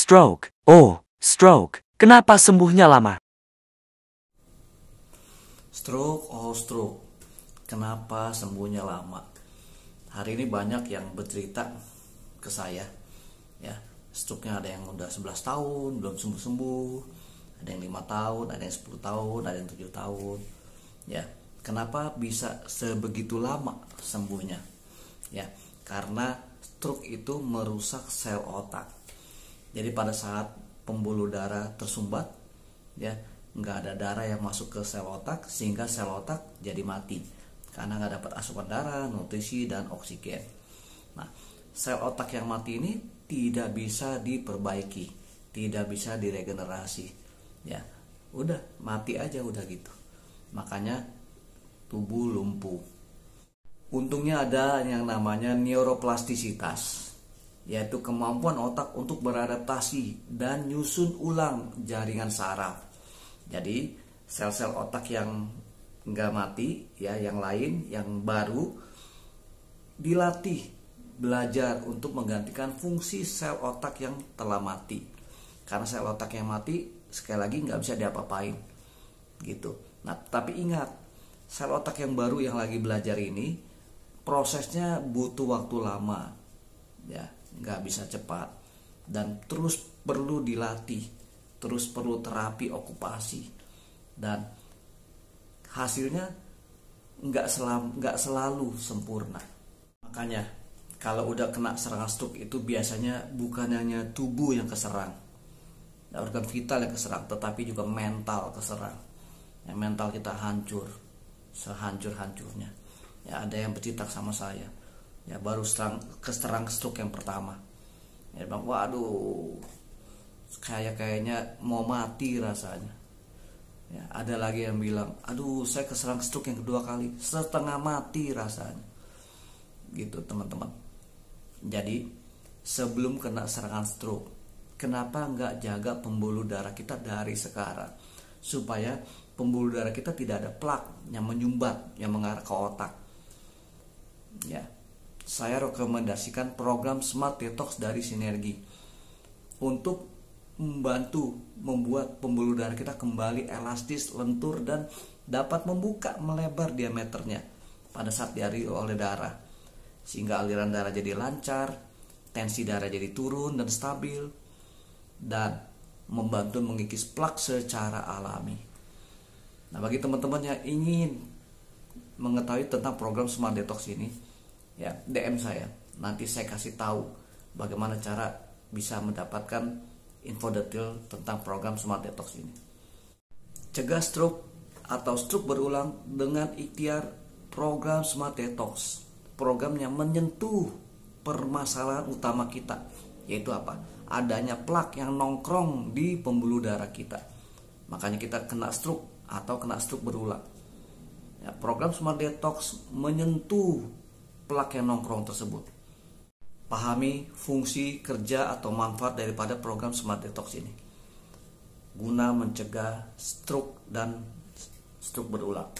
Stroke. Oh, stroke. Kenapa sembuhnya lama? Stroke. Kenapa sembuhnya lama? Hari ini banyak yang bercerita ke saya, ya. Stroke-nya ada yang udah 11 tahun belum sembuh-sembuh, ada yang 5 tahun, ada yang 10 tahun, ada yang 7 tahun. Ya, kenapa bisa sebegitu lama sembuhnya? Ya, karena stroke itu merusak sel otak. Jadi pada saat pembuluh darah tersumbat, ya, nggak ada darah yang masuk ke sel otak, sehingga sel otak jadi mati karena nggak dapat asupan darah, nutrisi, dan oksigen. Nah, sel otak yang mati ini tidak bisa diperbaiki, tidak bisa diregenerasi, ya, udah mati aja, udah gitu. Makanya tubuh lumpuh. Untungnya ada yang namanya neuroplastisitas, yaitu kemampuan otak untuk beradaptasi dan nyusun ulang jaringan saraf. Jadi sel-sel otak yang nggak mati, ya, yang lain, yang baru, dilatih belajar untuk menggantikan fungsi sel otak yang telah mati. Karena sel otak yang mati, sekali lagi, nggak bisa diapa-apain, gitu. Nah, tapi ingat, sel otak yang baru yang lagi belajar ini prosesnya butuh waktu lama, ya, nggak bisa cepat, dan terus perlu dilatih, terus perlu terapi okupasi, dan hasilnya nggak selalu sempurna. Makanya kalau udah kena serangan stroke itu biasanya bukan hanya tubuh yang keserang, organ vital yang keserang, tetapi juga mental keserang. Ya, mental kita hancur, sehancur-hancurnya. Ya, ada yang bercerita sama saya, ya, baru keserang stroke yang pertama. Ya, bilang, waduh, kayaknya mau mati rasanya. Ya, ada lagi yang bilang, aduh, saya keserang stroke yang kedua kali, setengah mati rasanya. Gitu, teman-teman. Jadi sebelum kena serangan stroke, kenapa nggak jaga pembuluh darah kita dari sekarang, supaya pembuluh darah kita tidak ada plak yang menyumbat, yang mengarah ke otak. Ya, saya rekomendasikan program Smart Detox dari Sinergi untuk membantu membuat pembuluh darah kita kembali elastis, lentur, dan dapat membuka melebar diameternya pada saat dialiri oleh darah, sehingga aliran darah jadi lancar, tensi darah jadi turun dan stabil, dan membantu mengikis plak secara alami. Nah, bagi teman-teman yang ingin mengetahui tentang program Smart Detox ini, ya, DM saya. Nanti saya kasih tahu bagaimana cara bisa mendapatkan info detail tentang program Smart Detox ini. Cegah stroke atau stroke berulang dengan ikhtiar program Smart Detox. Program yang menyentuh permasalahan utama kita, yaitu apa? Adanya plak yang nongkrong di pembuluh darah kita. Makanya kita kena stroke atau kena stroke berulang. Ya, program Smart Detox menyentuh plak yang nongkrong tersebut. Pahami fungsi, kerja, atau manfaat daripada program Smart Detox ini guna mencegah stroke dan stroke berulang.